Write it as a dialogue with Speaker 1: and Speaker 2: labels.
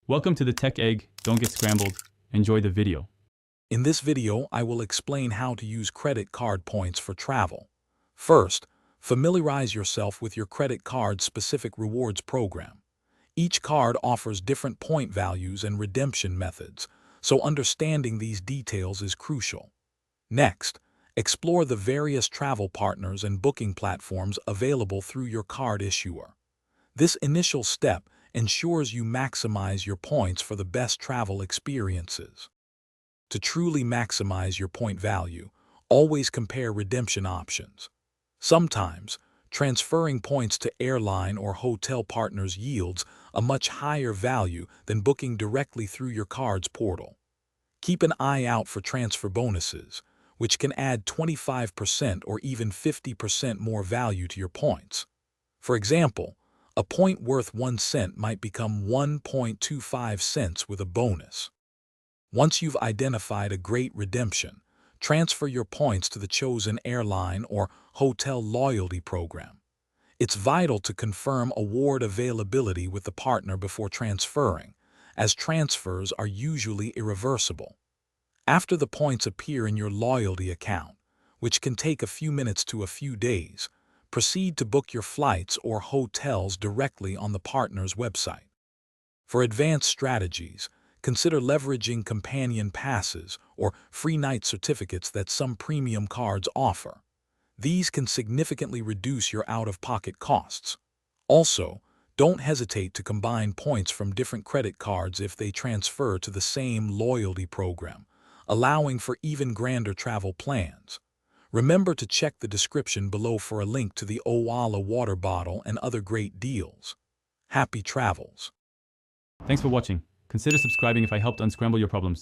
Speaker 1: Welcome to the Tech Egg. Don't get scrambled. Enjoy the video.
Speaker 2: In this video, I will explain how to use credit card points for travel. First, familiarize yourself with your credit card's specific rewards program. Each card offers different point values and redemption methods, so understanding these details is crucial. Next, explore the various travel partners and booking platforms available through your card issuer. This initial step ensures you maximize your points for the best travel experiences. To truly maximize your point value, always compare redemption options. Sometimes, transferring points to airline or hotel partners yields a much higher value than booking directly through your card's portal. Keep an eye out for transfer bonuses, which can add 25% or even 50% more value to your points. For example, a point worth 1 cent might become 1.25 cents with a bonus. Once you've identified a great redemption, transfer your points to the chosen airline or hotel loyalty program. It's vital to confirm award availability with the partner before transferring, as transfers are usually irreversible. After the points appear in your loyalty account, which can take a few minutes to a few days, proceed to book your flights or hotels directly on the partner's website. For advanced strategies, consider leveraging companion passes or free night certificates that some premium cards offer. These can significantly reduce your out-of-pocket costs. Also, don't hesitate to combine points from different credit cards if they transfer to the same loyalty program, allowing for even grander travel plans. Remember to check the description below for a link to the Owala water bottle and other great deals. Happy travels!
Speaker 1: Thanks for watching. Consider subscribing if I helped unscramble your problems.